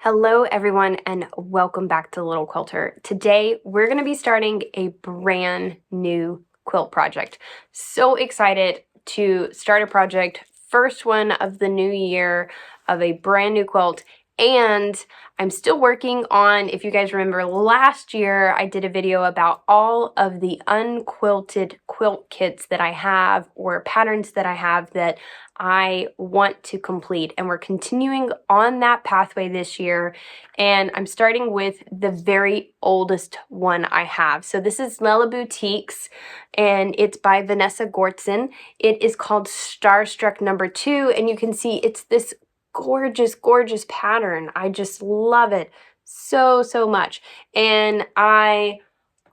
Hello everyone and welcome back to Little Quilter. Today we're going to be starting a brand new quilt project. So excited to start a project, first one of the new year of a brand new quilt. And I'm still working on, if you guys remember last year, I did a video about all of the unquilted quilt kits that I have or patterns that I have that I want to complete. And we're continuing on that pathway this year. And I'm starting with the very oldest one I have. So this is Lela Boutique's and it's by Vanessa Gortzen. It is called Starstruck number 2. And you can see it's this gorgeous pattern. I just love it so much. And I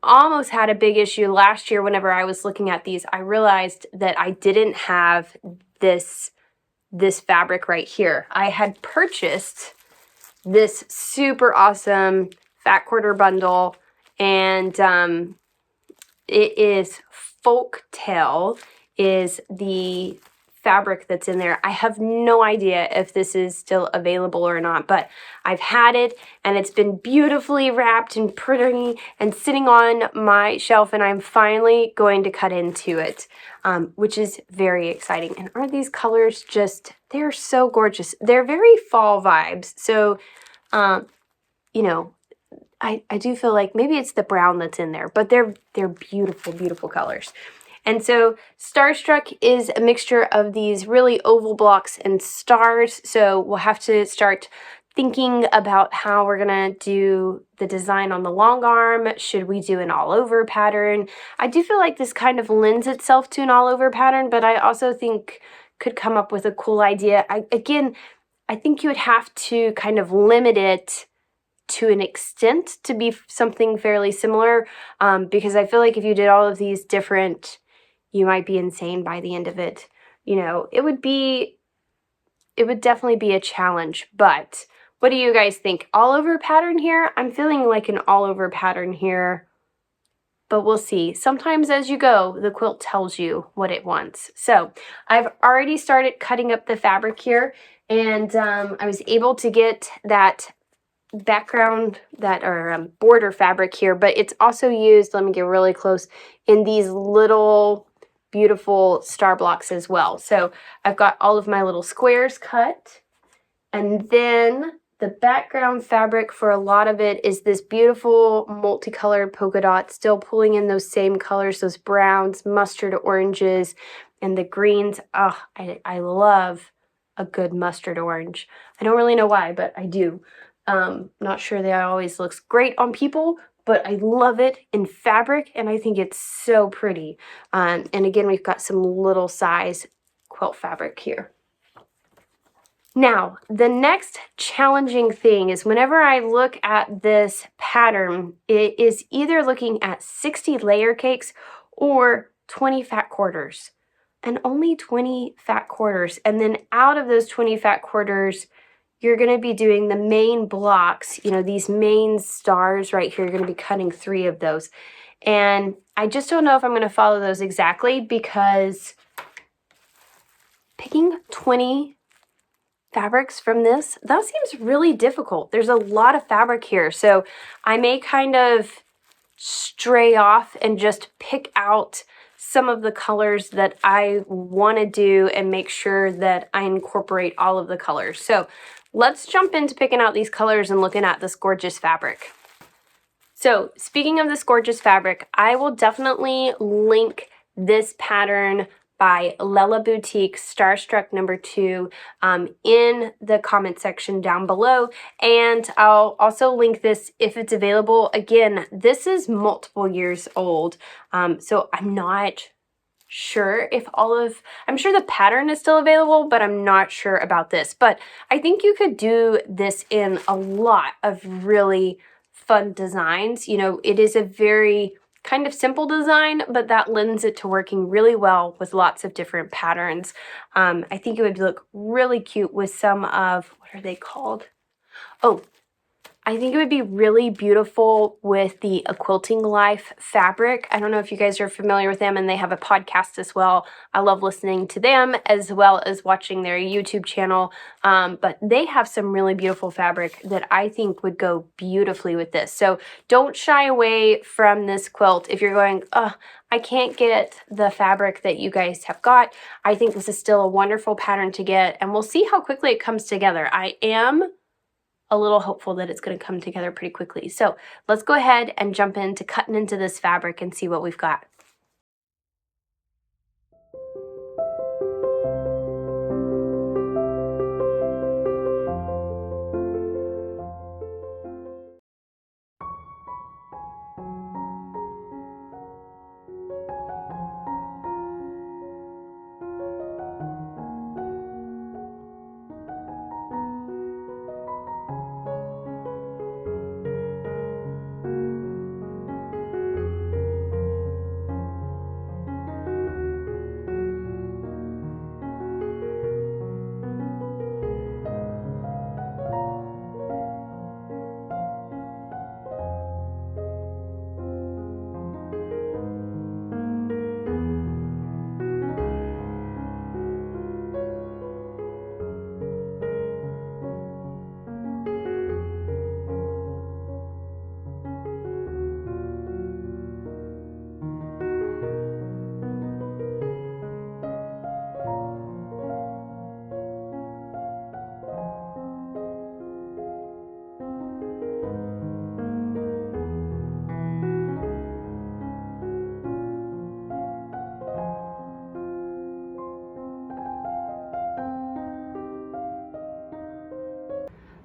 almost had a big issue last year whenever I was looking at these. I realized that I didn't have this fabric right here. I had purchased this super awesome fat quarter bundle, and it is Folktale is the fabric that's in there. I have no idea if this is still available or not, but I've had it and it's been beautifully wrapped and pretty and sitting on my shelf, and I'm finally going to cut into it, which is very exciting. And aren't these colors just, they're so gorgeous. They're very fall vibes. So, you know, I do feel like maybe it's the brown that's in there, but they're beautiful colors. And so Starstruck is a mixture of these really oval blocks and stars. So we'll have to start thinking about how we're gonna do the design on the long arm. Should we do an all over pattern? I do feel like this kind of lends itself to an all over pattern, but I also think could come up with a cool idea. I think you would have to kind of limit it to an extent to be something fairly similar, because I feel like if you did all of these different, you might be insane by the end of it. You know, it would definitely be a challenge. But what do you guys think? All over pattern here? I'm feeling like an all over pattern here, but we'll see. Sometimes as you go, the quilt tells you what it wants. So I've already started cutting up the fabric here, and I was able to get that background, border fabric here, but it's also used, let me get really close, in these little beautiful star blocks as well. So I've got all of my little squares cut, and then the background fabric for a lot of it is this beautiful multicolored polka dot, still pulling in those same colors, those browns, mustard oranges, and the greens. Oh, I love a good mustard orange. I don't really know why, but I do. Not sure that always looks great on people, but I love it in fabric, and I think it's so pretty. And again, we've got some little size quilt fabric here. Now, the next challenging thing is whenever I look at this pattern, it is either looking at 60 layer cakes or 20 fat quarters, and only 20 fat quarters. And then out of those 20 fat quarters, you're going to be doing the main blocks, you know, these main stars right here. You're going to be cutting 3 of those. And I just don't know if I'm going to follow those exactly, because picking 20 fabrics from this, that seems really difficult. There's a lot of fabric here. So I may kind of stray off and just pick out some of the colors that I want to do and make sure that I incorporate all of the colors. So let's jump into picking out these colors and looking at this gorgeous fabric. So speaking of this gorgeous fabric, I will definitely link this pattern by Lela Boutique Starstruck number 2 in the comment section down below. And I'll also link this if it's available. Again, this is multiple years old, so I'm not sure if I'm sure the pattern is still available, but I'm not sure about this. But I think you could do this in a lot of really fun designs. You know, it is a very kind of simple design, but that lends it to working really well with lots of different patterns. I think it would look really cute with some of, what are they called? Oh, I think it would be really beautiful with the A Quilting Life fabric. I don't know if you guys are familiar with them, and they have a podcast as well. I love listening to them as well as watching their YouTube channel. But they have some really beautiful fabric that I think would go beautifully with this. So don't shy away from this quilt if you're going, oh, I can't get the fabric that you guys have got. I think this is still a wonderful pattern to get, and we'll see how quickly it comes together. I am a little hopeful that it's going to come together pretty quickly. So let's go ahead and jump into cutting into this fabric and see what we've got.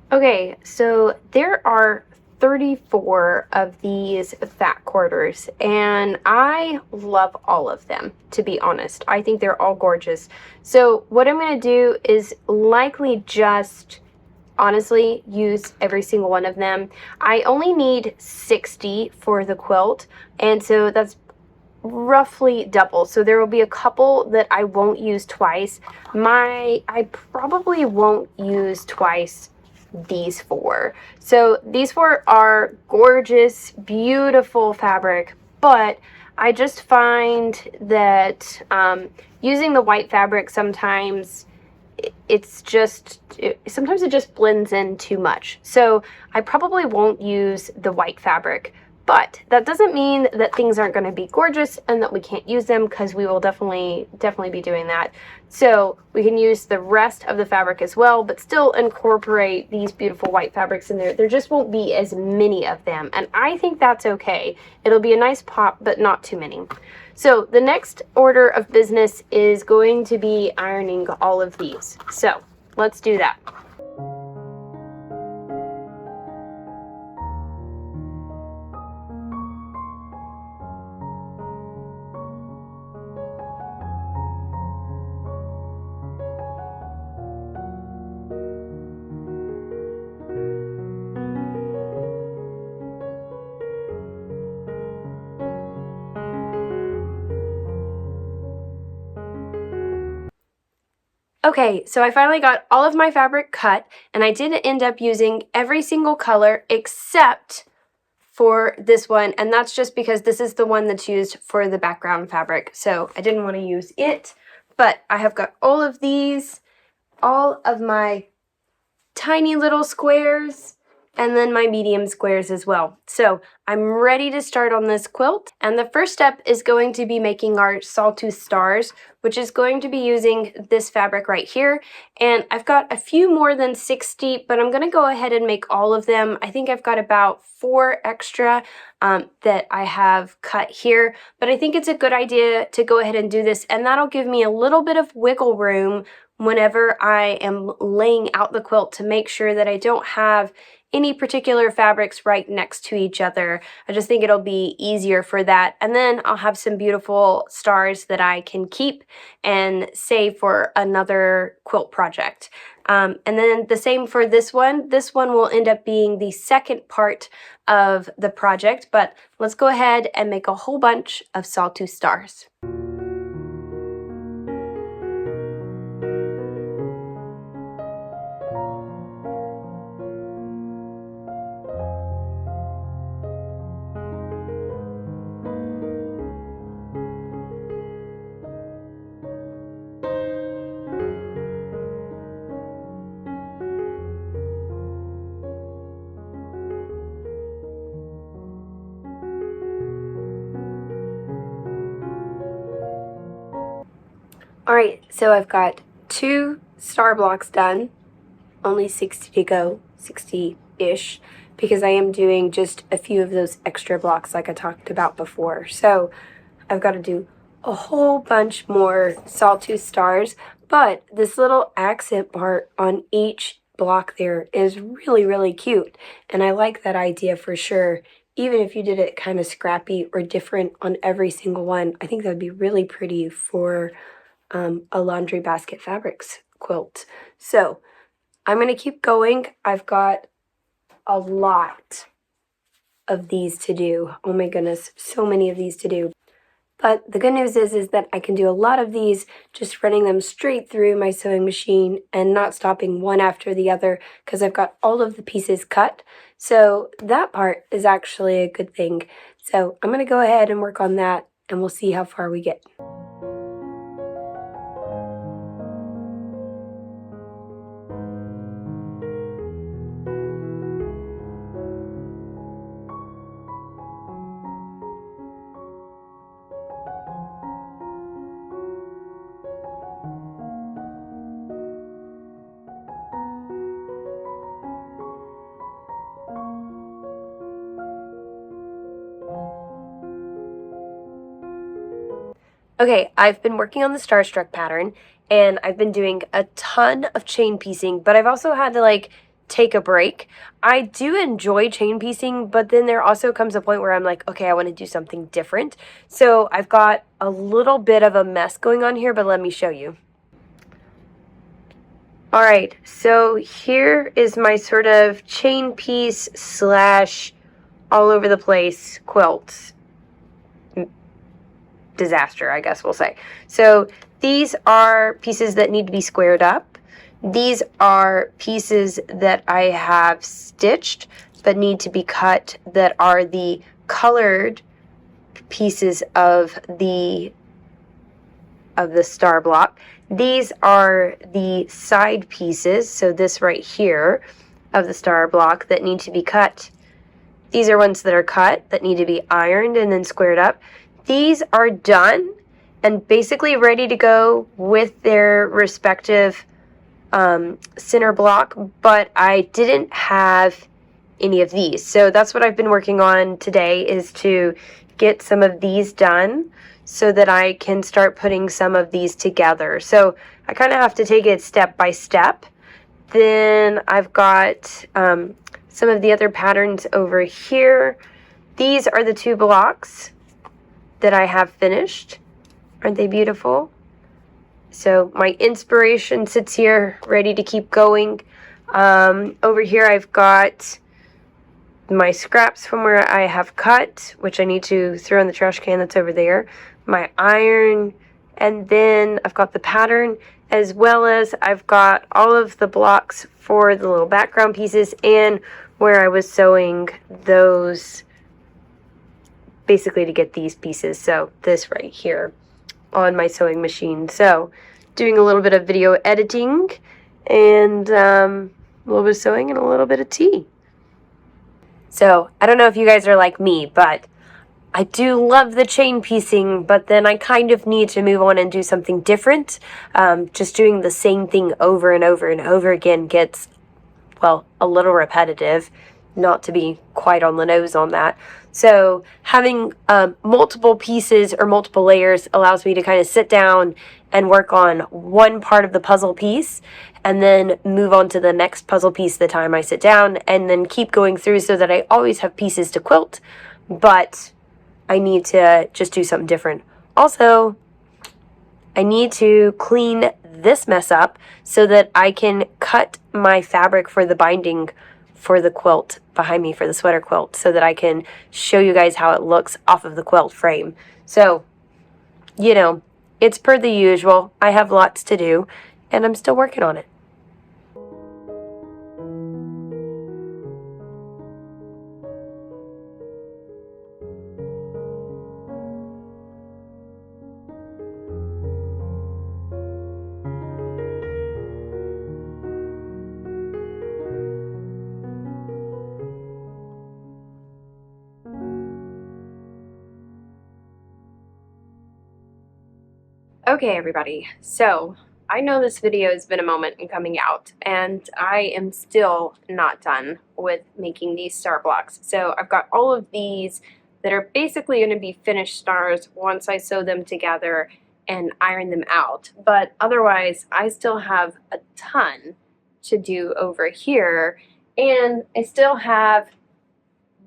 Okay, so there are 34 of these fat quarters, and I love all of them, to be honest. I think they're all gorgeous. So what I'm going to do is likely just honestly use every single one of them. I only need 60 for the quilt, and so that's roughly double. So there will be a couple that I won't use twice. I probably won't use twice these four. So these four are gorgeous, beautiful fabric, but I just find that using the white fabric sometimes sometimes it just blends in too much. So I probably won't use the white fabric, but that doesn't mean that things aren't going to be gorgeous and that we can't use them, because we will definitely be doing that. So we can use the rest of the fabric as well, but still incorporate these beautiful white fabrics in there. There just won't be as many of them, and I think that's okay. It'll be a nice pop, but not too many. So the next order of business is going to be ironing all of these. So let's do that. Okay, so I finally got all of my fabric cut, and I did end up using every single color except for this one, and that's just because this is the one that's used for the background fabric, so I didn't want to use it. But I have got all of these, all of my tiny little squares, and then my medium squares as well. So I'm ready to start on this quilt, and the first step is going to be making our sawtooth stars, which is going to be using this fabric right here. And I've got a few more than 60, but I'm going to go ahead and make all of them. I think I've got about 4 extra that I have cut here, but I think it's a good idea to go ahead and do this, and that'll give me a little bit of wiggle room whenever I am laying out the quilt to make sure that I don't have any particular fabrics right next to each other. I just think it'll be easier for that. And then I'll have some beautiful stars that I can keep and save for another quilt project. And then the same for this one. This one will end up being the second part of the project, but let's go ahead and make a whole bunch of sawtooth stars. Alright, so I've got 2 star blocks done, only 60 to go, 60-ish, because I am doing just a few of those extra blocks like I talked about before. So I've got to do a whole bunch more sawtooth stars, but this little accent part on each block there is really, really cute, and I like that idea for sure. Even if you did it kind of scrappy or different on every single one, I think that would be really pretty for a laundry basket fabrics quilt. So I'm going to keep going. I've got a lot of these to do. Oh my goodness, so many of these to do. But the good news is that I can do a lot of these just running them straight through my sewing machine and not stopping one after the other because I've got all of the pieces cut. So that part is actually a good thing. So I'm going to go ahead and work on that and we'll see how far we get. Okay, I've been working on the Starstruck pattern, and I've been doing a ton of chain piecing, but I've also had to, like, take a break. I do enjoy chain piecing, but then there also comes a point where I'm like, okay, I want to do something different. So I've got a little bit of a mess going on here, but let me show you. All right, so here is my sort of chain piece slash all over the place quilt disaster, I guess we'll say. So these are pieces that need to be squared up. These are pieces that I have stitched but need to be cut that are the colored pieces of the star block. These are the side pieces, so this right here of the star block that need to be cut. These are ones that are cut that need to be ironed and then squared up. These are done and basically ready to go with their respective center block, but I didn't have any of these. So that's what I've been working on today, is to get some of these done so that I can start putting some of these together. So I kind of have to take it step by step. Then I've got some of the other patterns over here. These are the 2 blocks that I have finished. Aren't they beautiful? So my inspiration sits here ready to keep going. Over here I've got my scraps from where I have cut, which I need to throw in the trash can that's over there. My iron, and then I've got the pattern, as well as I've got all of the blocks for the little background pieces and where I was sewing those basically to get these pieces. So this right here on my sewing machine. So doing a little bit of video editing and a little bit of sewing and a little bit of tea. So I don't know if you guys are like me, but I do love the chain piecing, but then I kind of need to move on and do something different. Just doing the same thing over and over and over again gets, well, a little repetitive, not to be quite on the nose on that. So having multiple pieces or multiple layers allows me to kind of sit down and work on one part of the puzzle piece and then move on to the next puzzle piece the time I sit down, and then keep going through so that I always have pieces to quilt, but I need to just do something different. Also, I need to clean this mess up so that I can cut my fabric for the binding for the quilt behind me, for the sweater quilt, so that I can show you guys how it looks off of the quilt frame. So, you know, it's per the usual. I have lots to do, and I'm still working on it. Okay, everybody, so I know this video has been a moment in coming out, and I am still not done with making these star blocks. So I've got all of these that are basically going to be finished stars once I sew them together and iron them out. But otherwise, I still have a ton to do over here, and I still have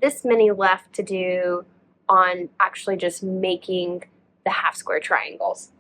this many left to do on actually just making the half square triangles.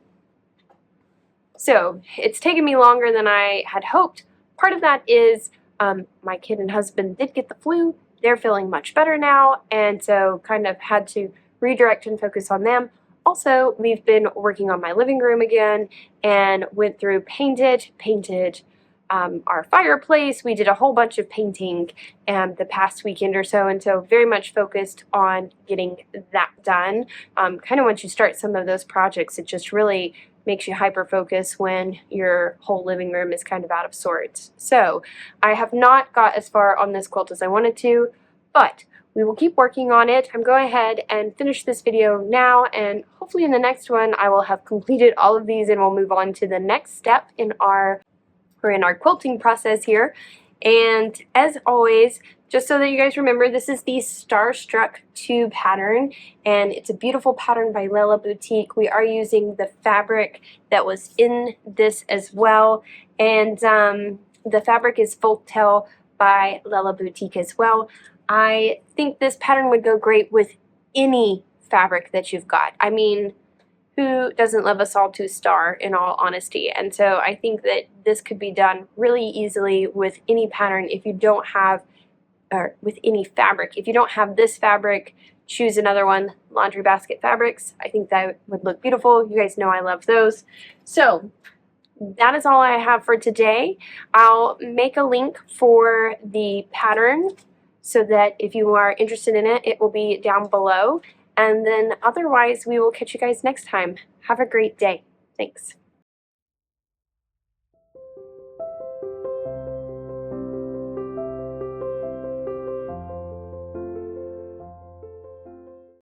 So it's taken me longer than I had hoped. Part of that is my kid and husband did get the flu. They're feeling much better now, and so kind of had to redirect and focus on them. Also, we've been working on my living room again and went through painted our fireplace. We did a whole bunch of painting the past weekend or so, and so very much focused on getting that done. Kind of once you start some of those projects, it just really makes you hyper-focus when your whole living room is kind of out of sorts. So I have not got as far on this quilt as I wanted to, but we will keep working on it. I'm going ahead and finish this video now, and hopefully in the next one I will have completed all of these and we'll move on to the next step in our quilting process here. And as always, just so that you guys remember, this is the Starstruck tube pattern, and it's a beautiful pattern by Lela Boutique. We are using the fabric that was in this as well, and the fabric is Folktale by Lela Boutique as well. I think this pattern would go great with any fabric that you've got. I mean, who doesn't love a sawtooth star, in all honesty? And so I think that this could be done really easily with any pattern if you don't have, or with any fabric. If you don't have this fabric, choose another one, laundry basket fabrics. I think that would look beautiful. You guys know I love those. So that is all I have for today. I'll make a link for the pattern so that if you are interested in it, it will be down below. And then otherwise, we will catch you guys next time. Have a great day. Thanks.